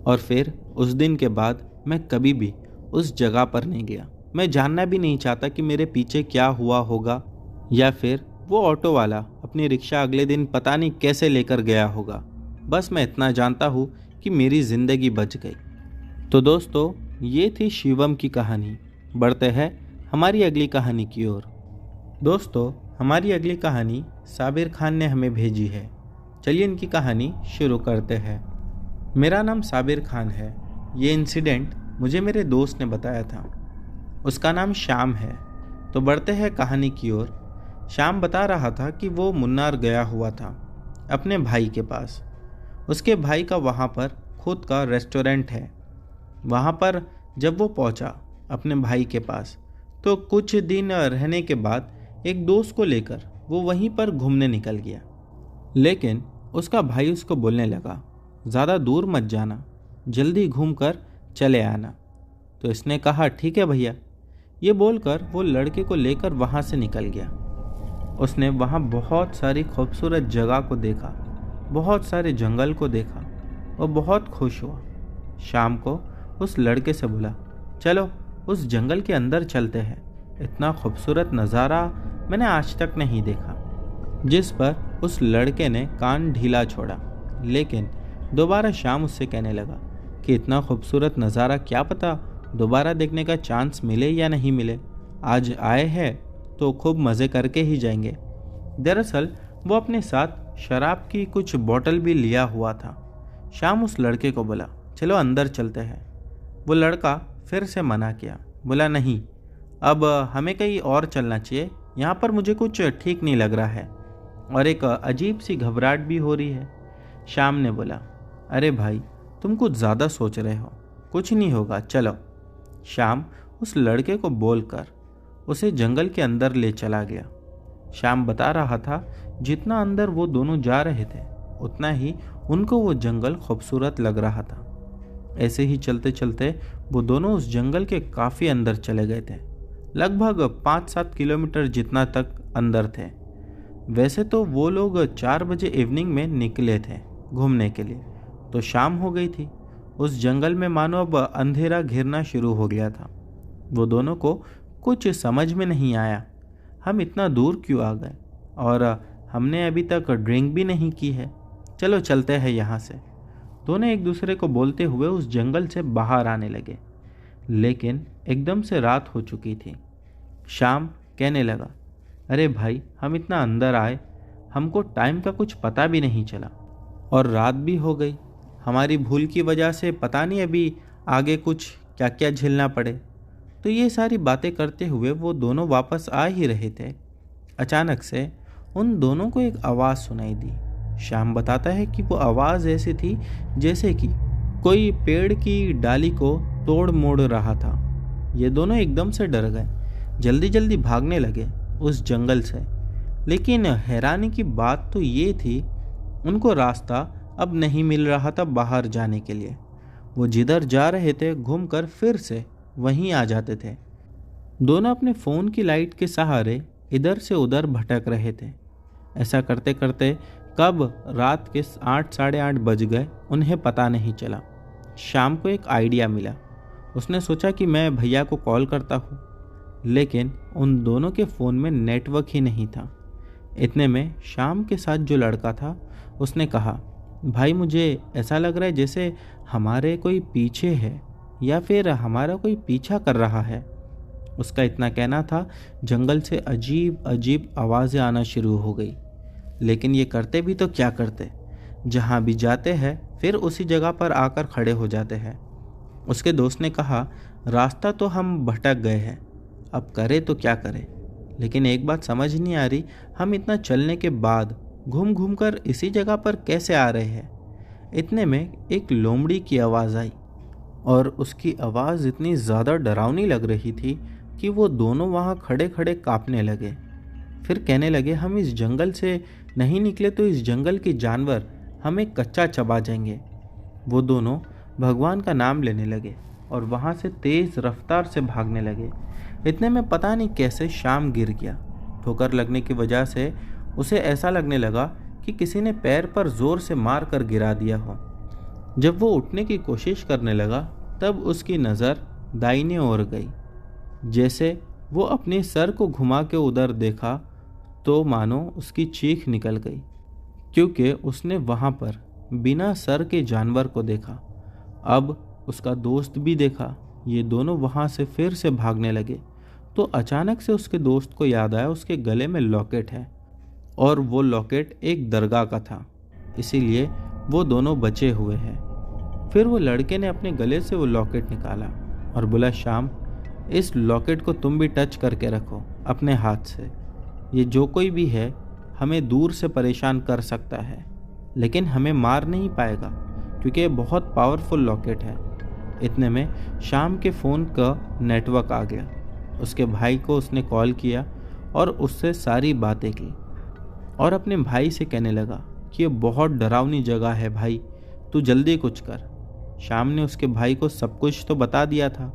और फिर उस दिन के बाद मैं कभी भी उस जगह पर नहीं गया। मैं जानना भी नहीं चाहता कि मेरे पीछे क्या हुआ होगा, या फिर वो ऑटो वाला अपनी रिक्शा अगले दिन पता नहीं कैसे लेकर गया होगा। बस मैं इतना जानता हूँ कि मेरी ज़िंदगी बच गई। तो दोस्तों, ये थी शिवम की कहानी। बढ़ते हैं हमारी अगली कहानी की ओर। दोस्तों, हमारी अगली कहानी साबिर खान ने हमें भेजी है। चलिए इनकी कहानी शुरू करते हैं। मेरा नाम साबिर खान है। ये इंसिडेंट मुझे मेरे दोस्त ने बताया था। उसका नाम श्याम है। तो बढ़ते हैं कहानी की ओर। श्याम बता रहा था कि वो मुन्नार गया हुआ था अपने भाई के पास। उसके भाई का वहाँ पर खुद का रेस्टोरेंट है। वहाँ पर जब वो पहुँचा अपने भाई के पास तो कुछ दिन रहने के बाद एक दोस्त को लेकर वो वहीं पर घूमने निकल गया। लेकिन उसका भाई उसको बोलने लगा, ज़्यादा दूर मत जाना, जल्दी घूम कर चले आना। तो इसने कहा, ठीक है भैया। ये बोलकर वो लड़के को लेकर वहाँ से निकल गया। उसने वहाँ बहुत सारी खूबसूरत जगह को देखा, बहुत सारे जंगल को देखा और बहुत खुश हुआ। शाम को उस लड़के से बोला, चलो उस जंगल के अंदर चलते हैं, इतना खूबसूरत नज़ारा मैंने आज तक नहीं देखा। जिस पर उस लड़के ने कान ढीला छोड़ा, लेकिन दोबारा शाम उससे कहने लगा कि इतना खूबसूरत नज़ारा क्या पता दोबारा देखने का चांस मिले या नहीं मिले, आज आए हैं तो खूब मज़े करके ही जाएंगे। दरअसल वो अपने साथ शराब की कुछ बोतल भी लिया हुआ था। शाम उस लड़के को बोला, चलो अंदर चलते हैं। वो लड़का फिर से मना किया, बोला नहीं, अब हमें कहीं और चलना चाहिए, यहाँ पर मुझे कुछ ठीक नहीं लग रहा है और एक अजीब सी घबराहट भी हो रही है। शाम ने बोला, अरे भाई तुम कुछ ज़्यादा सोच रहे हो, कुछ नहीं होगा, चलो। शाम उस लड़के को बोलकर उसे जंगल के अंदर ले चला गया। शाम बता रहा था जितना अंदर वो दोनों जा रहे थे उतना ही उनको वो जंगल खूबसूरत लग रहा था। ऐसे ही चलते चलते वो दोनों उस जंगल के काफ़ी अंदर चले गए थे, लगभग 5-7 किलोमीटर जितना तक अंदर थे। वैसे तो वो लोग 4 बजे इवनिंग में निकले थे घूमने के लिए, तो शाम हो गई थी। उस जंगल में मानो अब अंधेरा घिरना शुरू हो गया था। वो दोनों को कुछ समझ में नहीं आया, हम इतना दूर क्यों आ गए और हमने अभी तक ड्रिंक भी नहीं की है, चलो चलते हैं यहाँ से। दोनों एक दूसरे को बोलते हुए उस जंगल से बाहर आने लगे, लेकिन एकदम से रात हो चुकी थी। शाम कहने लगा, अरे भाई हम इतना अंदर आए, हमको टाइम का कुछ पता भी नहीं चला और रात भी हो गई। हमारी भूल की वजह से पता नहीं अभी आगे कुछ क्या क्या झेलना पड़े। तो ये सारी बातें करते हुए वो दोनों वापस आ ही रहे थे। अचानक से उन दोनों को एक आवाज़ सुनाई दी। शाम बताता है कि वो आवाज़ ऐसी थी जैसे कि कोई पेड़ की डाली को तोड़ मोड़ रहा था। ये दोनों एकदम से डर गए, जल्दी जल्दी भागने लगे उस जंगल से। लेकिन हैरानी की बात तो ये थी, उनको रास्ता अब नहीं मिल रहा था बाहर जाने के लिए। वो जिधर जा रहे थे घूमकर फिर से वहीं आ जाते थे। दोनों अपने फ़ोन की लाइट के सहारे इधर से उधर भटक रहे थे। ऐसा करते करते कब रात के 8 साढ़े 8 बज गए उन्हें पता नहीं चला। शाम को एक आइडिया मिला, उसने सोचा कि मैं भैया को कॉल करता हूँ, लेकिन उन दोनों के फ़ोन में नेटवर्क ही नहीं था। इतने में शाम के साथ जो लड़का था उसने कहा, भाई मुझे ऐसा लग रहा है जैसे हमारे कोई पीछे है या फिर हमारा कोई पीछा कर रहा है। उसका इतना कहना था, जंगल से अजीब अजीब आवाज़ें आना शुरू हो गई। लेकिन ये करते भी तो क्या करते, जहाँ भी जाते हैं फिर उसी जगह पर आकर खड़े हो जाते हैं। उसके दोस्त ने कहा, रास्ता तो हम भटक गए हैं, अब करें तो क्या करें। लेकिन एक बात समझ नहीं आ रही, हम इतना चलने के बाद घूम घूम कर इसी जगह पर कैसे आ रहे हैं। इतने में एक लोमड़ी की आवाज़ आई और उसकी आवाज़ इतनी ज़्यादा डरावनी लग रही थी कि वो दोनों वहाँ खड़े खड़े कांपने लगे। फिर कहने लगे, हम इस जंगल से नहीं निकले तो इस जंगल के जानवर हमें कच्चा चबा जाएंगे। वो दोनों भगवान का नाम लेने लगे और वहाँ से तेज़ रफ्तार से भागने लगे। इतने में पता नहीं कैसे शाम गिर गया। ठोकर लगने की वजह से उसे ऐसा लगने लगा कि किसी ने पैर पर ज़ोर से मार कर गिरा दिया हो। जब वो उठने की कोशिश करने लगा तब उसकी नज़र दाहिने ओर गई। जैसे वो अपने सर को घुमा के उधर देखा तो मानो उसकी चीख निकल गई, क्योंकि उसने वहाँ पर बिना सर के जानवर को देखा। अब उसका दोस्त भी देखा। ये दोनों वहाँ से फिर से भागने लगे तो अचानक से उसके दोस्त को याद आया उसके गले में लॉकेट है और वो लॉकेट एक दरगाह का था, इसीलिए वो दोनों बचे हुए हैं। फिर वो लड़के ने अपने गले से वो लॉकेट निकाला और बोला, शाम इस लॉकेट को तुम भी टच करके रखो अपने हाथ से। ये जो कोई भी है हमें दूर से परेशान कर सकता है, लेकिन हमें मार नहीं पाएगा क्योंकि ये बहुत पावरफुल लॉकेट है। इतने में शाम के फ़ोन का नेटवर्क आ गया। उसके भाई को उसने कॉल किया और उससे सारी बातें की और अपने भाई से कहने लगा कि ये बहुत डरावनी जगह है भाई, तू जल्दी कुछ कर। शाम ने उसके भाई को सब कुछ तो बता दिया था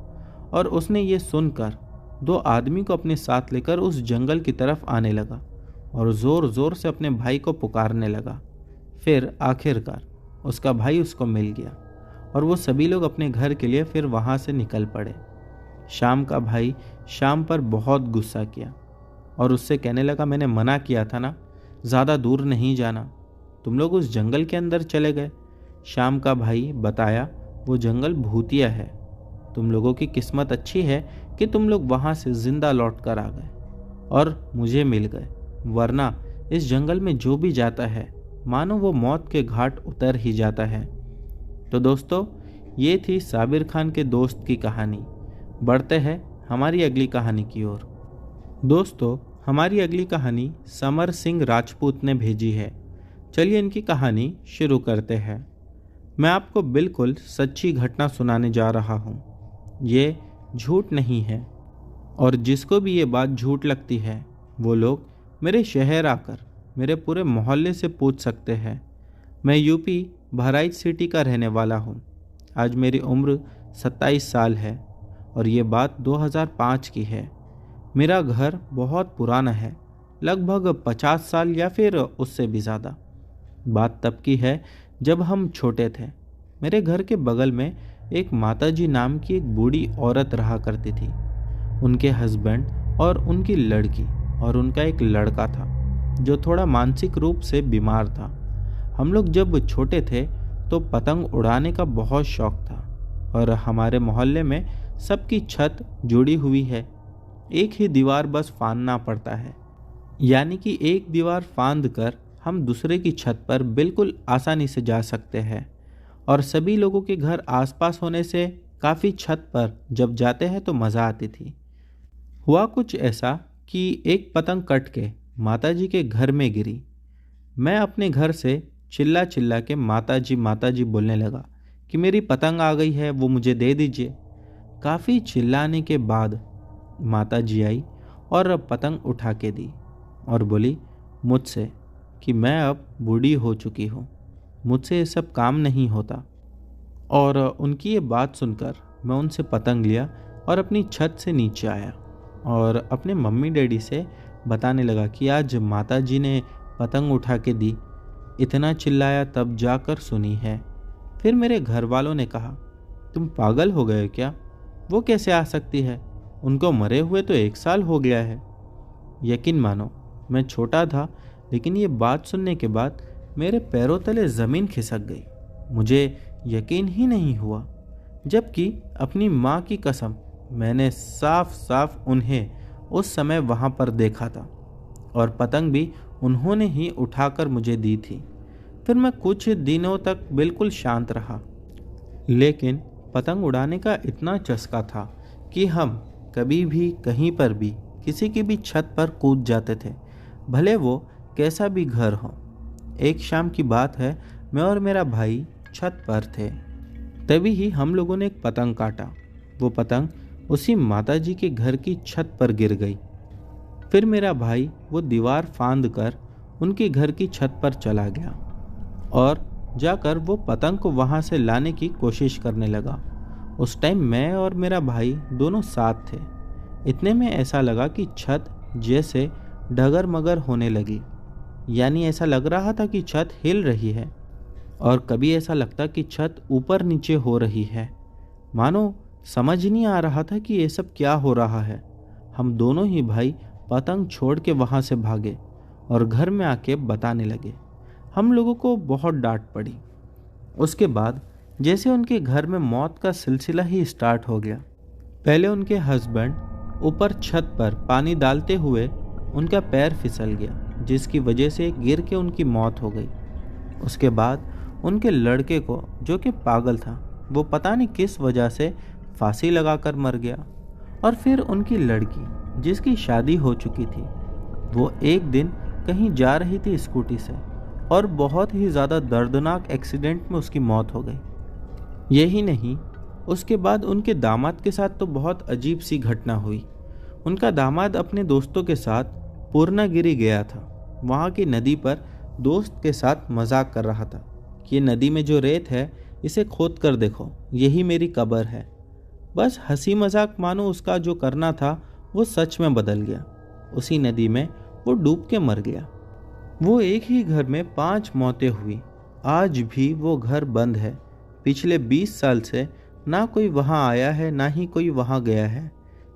और उसने ये सुनकर 2 आदमी को अपने साथ लेकर उस जंगल की तरफ आने लगा और ज़ोर ज़ोर से अपने भाई को पुकारने लगा। फिर आखिरकार उसका भाई उसको मिल गया और वो सभी लोग अपने घर के लिए फिर वहाँ से निकल पड़े। श्याम का भाई श्याम पर बहुत गुस्सा किया और उससे कहने लगा, मैंने मना किया था ना, ज़्यादा दूर नहीं जाना, तुम लोग उस जंगल के अंदर चले गए। श्याम का भाई बताया, वो जंगल भूतिया है, तुम लोगों की किस्मत अच्छी है कि तुम लोग वहाँ से जिंदा लौट कर आ गए और मुझे मिल गए, वरना इस जंगल में जो भी जाता है मानो वो मौत के घाट उतर ही जाता है। तो दोस्तों, ये थी साबिर खान के दोस्त की कहानी। बढ़ते हैं हमारी अगली कहानी की ओर। दोस्तों, हमारी अगली कहानी समर सिंह राजपूत ने भेजी है। चलिए इनकी कहानी शुरू करते हैं। मैं आपको बिल्कुल सच्ची घटना सुनाने जा रहा हूँ। ये झूठ नहीं है और जिसको भी ये बात झूठ लगती है वो लोग मेरे शहर आकर मेरे पूरे मोहल्ले से पूछ सकते हैं। मैं यूपी बहराइच सिटी का रहने वाला हूँ। आज मेरी उम्र 27 साल है और ये बात 2005 की है। मेरा घर बहुत पुराना है, लगभग 50 साल या फिर उससे भी ज़्यादा। बात तब की है जब हम छोटे थे। मेरे घर के बगल में एक माताजी नाम की एक बूढ़ी औरत रहा करती थी। उनके हस्बैंड और उनकी लड़की और उनका एक लड़का था जो थोड़ा मानसिक रूप से बीमार था। हम लोग जब छोटे थे तो पतंग उड़ाने का बहुत शौक था और हमारे मोहल्ले में सबकी छत जुड़ी हुई है। एक ही दीवार बस फांदना पड़ता है, यानी कि एक दीवार फांद कर हम दूसरे की छत पर बिल्कुल आसानी से जा सकते हैं। और सभी लोगों के घर आसपास होने से काफ़ी छत पर जब जाते हैं तो मज़ा आती थी। हुआ कुछ ऐसा कि एक पतंग कट के माताजी के घर में गिरी। मैं अपने घर से चिल्ला चिल्ला के माताजी बोलने लगा कि मेरी पतंग आ गई है, वो मुझे दे दीजिए। काफ़ी चिल्लाने के बाद माताजी आई और पतंग उठा के दी और बोली मुझसे कि मैं अब बूढ़ी हो चुकी हूँ, मुझसे ये सब काम नहीं होता। और उनकी ये बात सुनकर मैं उनसे पतंग लिया और अपनी छत से नीचे आया और अपने मम्मी डैडी से बताने लगा कि आज माताजी ने पतंग उठा के दी, इतना चिल्लाया तब जाकर सुनी है। फिर मेरे घर वालों ने कहा, तुम पागल हो गए क्या, वो कैसे आ सकती है, उनको मरे हुए तो 1 साल हो गया है। यकीन मानो, मैं छोटा था लेकिन ये बात सुनने के बाद मेरे पैरों तले ज़मीन खिसक गई। मुझे यकीन ही नहीं हुआ, जबकि अपनी माँ की कसम मैंने साफ साफ उन्हें उस समय वहाँ पर देखा था और पतंग भी उन्होंने ही उठाकर मुझे दी थी। फिर मैं कुछ दिनों तक बिल्कुल शांत रहा, लेकिन पतंग उड़ाने का इतना चस्का था कि हम कभी भी कहीं पर भी किसी की भी छत पर कूद जाते थे, भले वो कैसा भी घर हो। एक शाम की बात है, मैं और मेरा भाई छत पर थे, तभी ही हम लोगों ने एक पतंग काटा। वो पतंग उसी माताजी के घर की छत पर गिर गई। फिर मेरा भाई वो दीवार फांद कर उनके घर की छत पर चला गया और जाकर वो पतंग को वहाँ से लाने की कोशिश करने लगा। उस टाइम मैं और मेरा भाई दोनों साथ थे। इतने में ऐसा लगा कि छत जैसे डगर मगर होने लगी, यानी ऐसा लग रहा था कि छत हिल रही है और कभी ऐसा लगता कि छत ऊपर नीचे हो रही है। मानो समझ नहीं आ रहा था कि ये सब क्या हो रहा है। हम दोनों ही भाई पतंग छोड़ के वहाँ से भागे और घर में आके बताने लगे। हम लोगों को बहुत डांट पड़ी। उसके बाद जैसे उनके घर में मौत का सिलसिला ही स्टार्ट हो गया। पहले उनके हस्बैंड ऊपर छत पर पानी डालते हुए उनका पैर फिसल गया, जिसकी वजह से गिर के उनकी मौत हो गई। उसके बाद उनके लड़के को, जो कि पागल था, वो पता नहीं किस वजह से फांसी लगाकर मर गया। और फिर उनकी लड़की, जिसकी शादी हो चुकी थी, वो एक दिन कहीं जा रही थी स्कूटी से और बहुत ही ज़्यादा दर्दनाक एक्सीडेंट में उसकी मौत हो गई। यही नहीं, उसके बाद उनके दामाद के साथ तो बहुत अजीब सी घटना हुई। उनका दामाद अपने दोस्तों के साथ पूर्णागिरी गया था। वहाँ की नदी पर दोस्त के साथ मजाक कर रहा था कि ये नदी में जो रेत है इसे खोद कर देखो, यही मेरी कब्र है। बस हंसी मजाक मानो उसका जो करना था वो सच में बदल गया। उसी नदी में वो डूब के मर गया। वो एक ही घर में 5 मौतें हुई। आज भी वो घर बंद है, पिछले 20 साल से ना कोई वहाँ आया है ना ही कोई वहाँ गया है,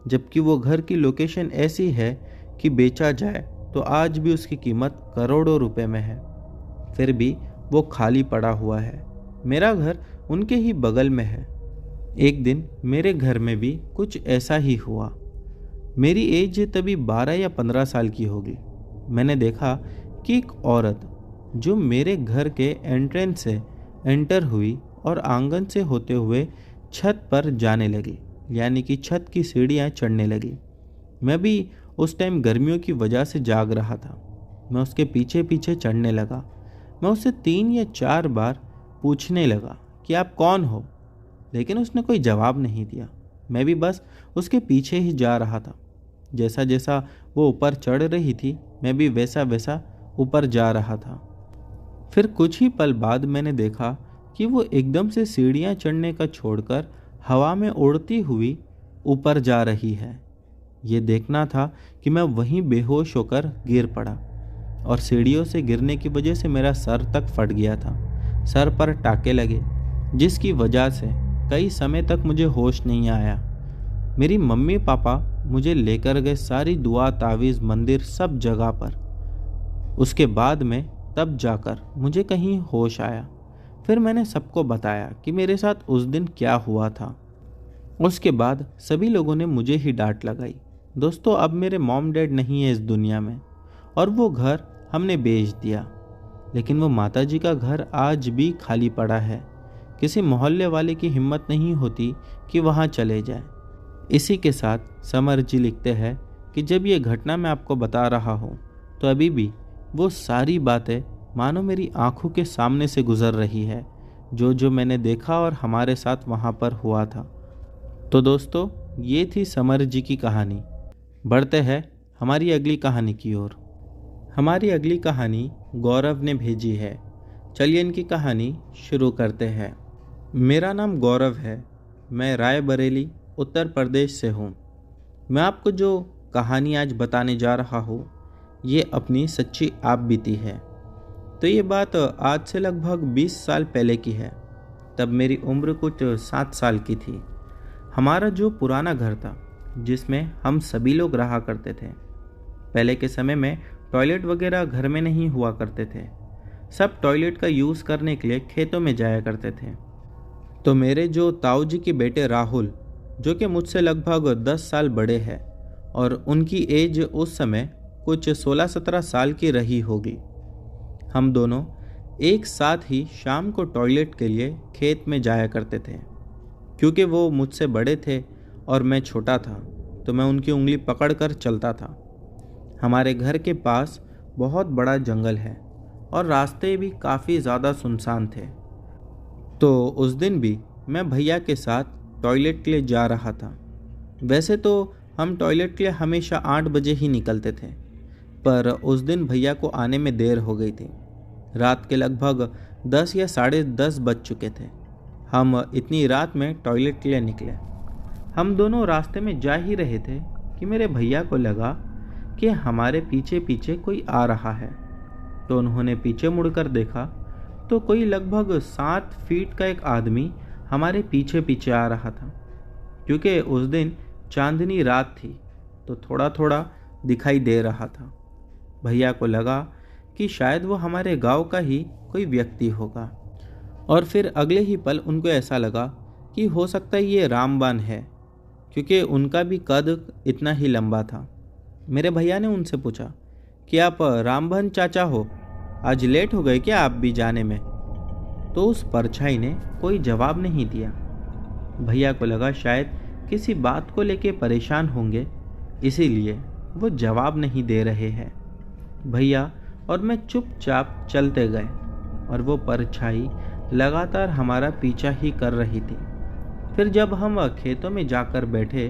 जबकि वो घर की लोकेशन ऐसी है कि बेचा जाए तो आज भी उसकी कीमत करोड़ों रुपए में है। फिर भी वो खाली पड़ा हुआ है। मेरा घर उनके ही बगल में है। एक दिन मेरे घर में भी कुछ ऐसा ही हुआ। मेरी एज तभी 12 या 15 साल की होगी। मैंने देखा कि एक औरत जो मेरे घर के एंट्रेंस से एंटर हुई और आंगन से होते हुए छत पर जाने लगी, यानी कि छत की सीढ़ियाँ चढ़ने लगी। मैं भी उस टाइम गर्मियों की वजह से जाग रहा था। मैं उसके पीछे पीछे चढ़ने लगा। मैं उससे 3 या 4 बार पूछने लगा कि आप कौन हो, लेकिन उसने कोई जवाब नहीं दिया। मैं भी बस उसके पीछे ही जा रहा था। जैसा जैसा वो ऊपर चढ़ रही थी, मैं भी वैसा वैसा ऊपर जा रहा था। फिर कुछ ही पल बाद मैंने देखा कि वो एकदम से सीढ़ियाँ चढ़ने का छोड़कर हवा में उड़ती हुई ऊपर जा रही है। ये देखना था कि मैं वहीं बेहोश होकर गिर पड़ा और सीढ़ियों से गिरने की वजह से मेरा सर तक फट गया था। सर पर टाके लगे, जिसकी वजह से कई समय तक मुझे होश नहीं आया। मेरी मम्मी पापा मुझे लेकर गए सारी दुआ तावीज़ मंदिर सब जगह पर। उसके बाद में तब जाकर मुझे कहीं होश आया। फिर मैंने सबको बताया कि मेरे साथ उस दिन क्या हुआ था। उसके बाद सभी लोगों ने मुझे ही डांट लगाई। दोस्तों, अब मेरे मॉम डैड नहीं है इस दुनिया में और वो घर हमने बेच दिया, लेकिन वो माताजी का घर आज भी खाली पड़ा है। किसी मोहल्ले वाले की हिम्मत नहीं होती कि वहाँ चले जाए। इसी के साथ समर जी लिखते हैं कि जब ये घटना मैं आपको बता रहा हूँ तो अभी भी वो सारी बातें मानो मेरी आंखों के सामने से गुजर रही है, जो मैंने देखा और हमारे साथ वहाँ पर हुआ था। तो दोस्तों, ये थी समर जी की कहानी। बढ़ते हैं हमारी अगली कहानी की ओर। हमारी अगली कहानी गौरव ने भेजी है। चलिए इनकी कहानी शुरू करते हैं। मेरा नाम गौरव है। मैं रायबरेली उत्तर प्रदेश से हूँ। मैं आपको जो कहानी आज बताने जा रहा हूँ ये अपनी सच्ची आप बीती है। तो ये बात आज से लगभग 20 साल पहले की है। तब मेरी उम्र कुछ 7 साल की थी। हमारा जो पुराना घर था जिसमें हम सभी लोग रहा करते थे, पहले के समय में टॉयलेट वगैरह घर में नहीं हुआ करते थे। सब टॉयलेट का यूज़ करने के लिए खेतों में जाया करते थे। तो मेरे जो ताऊ जी के बेटे राहुल, जो कि मुझसे लगभग 10 साल बड़े हैं और उनकी एज उस समय कुछ 16-17 साल की रही होगी, हम दोनों एक साथ ही शाम को टॉयलेट के लिए खेत में जाया करते थे। क्योंकि वो मुझसे बड़े थे और मैं छोटा था, तो मैं उनकी उंगली पकड़कर चलता था। हमारे घर के पास बहुत बड़ा जंगल है और रास्ते भी काफ़ी ज़्यादा सुनसान थे। तो उस दिन भी मैं भैया के साथ टॉयलेट के लिए जा रहा था। वैसे तो हम टॉयलेट के लिए हमेशा 8 बजे ही निकलते थे, पर उस दिन भैया को आने में देर हो गई थी। रात के लगभग 10 या 10:30 बज चुके थे। हम इतनी रात में टॉयलेट के लिए निकले। हम दोनों रास्ते में जा ही रहे थे कि मेरे भैया को लगा कि हमारे पीछे पीछे कोई आ रहा है। तो उन्होंने पीछे मुड़कर देखा तो कोई लगभग 7 फीट का एक आदमी हमारे पीछे पीछे आ रहा था। क्योंकि उस दिन चांदनी रात थी तो थोड़ा थोड़ा दिखाई दे रहा था। भैया को लगा कि शायद वो हमारे गांव का ही कोई व्यक्ति होगा, और फिर अगले ही पल उनको ऐसा लगा कि हो सकता है ये रामबान है, क्योंकि उनका भी कद इतना ही लंबा था। मेरे भैया ने उनसे पूछा कि आप रामबान चाचा हो, आज लेट हो गए क्या आप भी जाने में? तो उस परछाई ने कोई जवाब नहीं दिया। भैया को लगा शायद किसी बात को लेके परेशान होंगे, इसीलिए वो जवाब नहीं दे रहे हैं। भैया और मैं चुपचाप चलते गए और वो परछाई लगातार हमारा पीछा ही कर रही थी। फिर जब हम खेतों में जाकर बैठे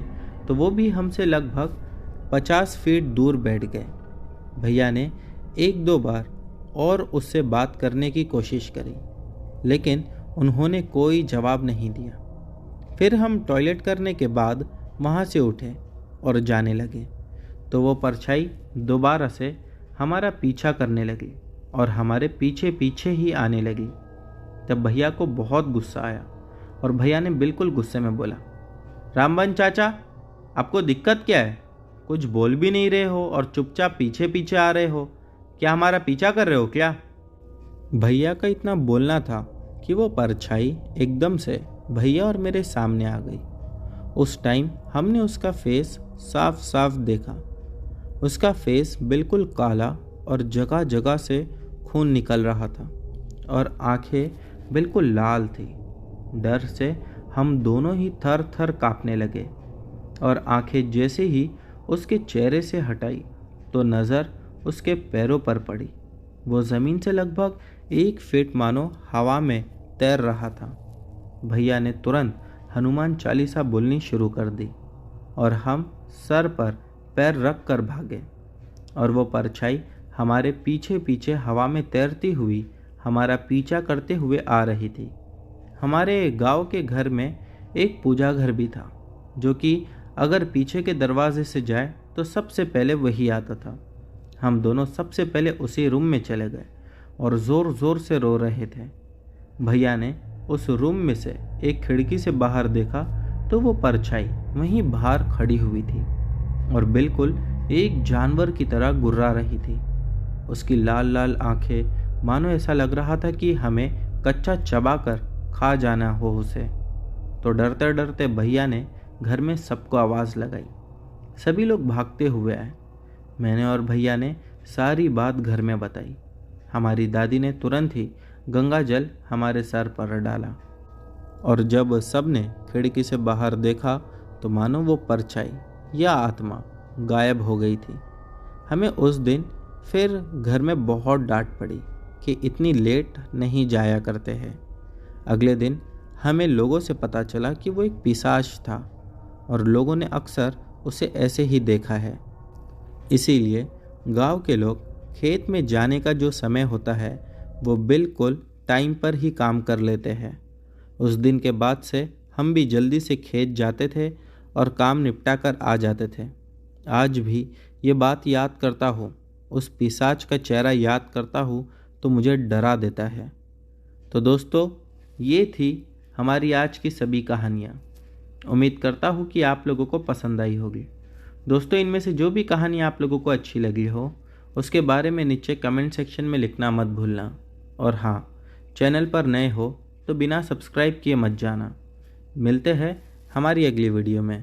तो वो भी हमसे लगभग 50 फीट दूर बैठ गए। भैया ने 1-2 बार और उससे बात करने की कोशिश करी, लेकिन उन्होंने कोई जवाब नहीं दिया। फिर हम टॉयलेट करने के बाद वहाँ से उठे और जाने लगे तो वो परछाई दोबारा से हमारा पीछा करने लगी और हमारे पीछे पीछे ही आने लगी। तब भैया को बहुत गुस्सा आया और भैया ने बिल्कुल गुस्से में बोला, रामबन चाचा, आपको दिक्कत क्या है? कुछ बोल भी नहीं रहे हो और चुपचाप पीछे पीछे आ रहे हो। क्या हमारा पीछा कर रहे हो क्या? भैया का इतना बोलना था कि वो परछाई एकदम से भैया और मेरे सामने आ गई। उस टाइम हमने उसका फेस साफ साफ देखा। उसका फेस बिल्कुल काला और जगह जगह से खून निकल रहा था और आंखें बिल्कुल लाल थी। डर से हम दोनों ही थर थर कांपने लगे और आंखें जैसे ही उसके चेहरे से हटाई तो नज़र उसके पैरों पर पड़ी। वो ज़मीन से लगभग 1 फीट मानो हवा में तैर रहा था। भैया ने तुरंत हनुमान चालीसा बोलनी शुरू कर दी और हम सर पर पैर रख कर भागे और वो परछाई हमारे पीछे पीछे हवा में तैरती हुई हमारा पीछा करते हुए आ रही थी। हमारे गांव के घर में एक पूजा घर भी था, जो कि अगर पीछे के दरवाजे से जाए तो सबसे पहले वही आता था। हम दोनों सबसे पहले उसी रूम में चले गए और ज़ोर ज़ोर से रो रहे थे। भैया ने उस रूम में से एक खिड़की से बाहर देखा तो वो परछाई वहीं बाहर खड़ी हुई थी और बिल्कुल एक जानवर की तरह गुर्रा रही थी। उसकी लाल लाल आंखें मानो ऐसा लग रहा था कि हमें कच्चा चबाकर खा जाना हो उसे। तो डरते डरते भैया ने घर में सबको आवाज़ लगाई। सभी लोग भागते हुए आए। मैंने और भैया ने सारी बात घर में बताई। हमारी दादी ने तुरंत ही गंगा जल हमारे सर पर डाला और जब सब ने खिड़की से बाहर देखा तो मानो वो परछाई या आत्मा गायब हो गई थी। हमें उस दिन फिर घर में बहुत डांट पड़ी कि इतनी लेट नहीं जाया करते हैं। अगले दिन हमें लोगों से पता चला कि वो एक पिशाच था और लोगों ने अक्सर उसे ऐसे ही देखा है। इसीलिए गांव के लोग खेत में जाने का जो समय होता है वो बिल्कुल टाइम पर ही काम कर लेते हैं। उस दिन के बाद से हम भी जल्दी से खेत जाते थे और काम निपटा कर आ जाते थे। आज भी ये बात याद करता हूँ, उस पिशाच का चेहरा याद करता हूँ तो मुझे डरा देता है। तो दोस्तों, ये थी हमारी आज की सभी कहानियाँ। उम्मीद करता हूँ कि आप लोगों को पसंद आई होगी। दोस्तों, इनमें से जो भी कहानी आप लोगों को अच्छी लगी हो उसके बारे में नीचे कमेंट सेक्शन में लिखना मत भूलना। और हाँ, चैनल पर नए हो तो बिना सब्सक्राइब किए मत जाना। मिलते हैं हमारी अगली वीडियो में।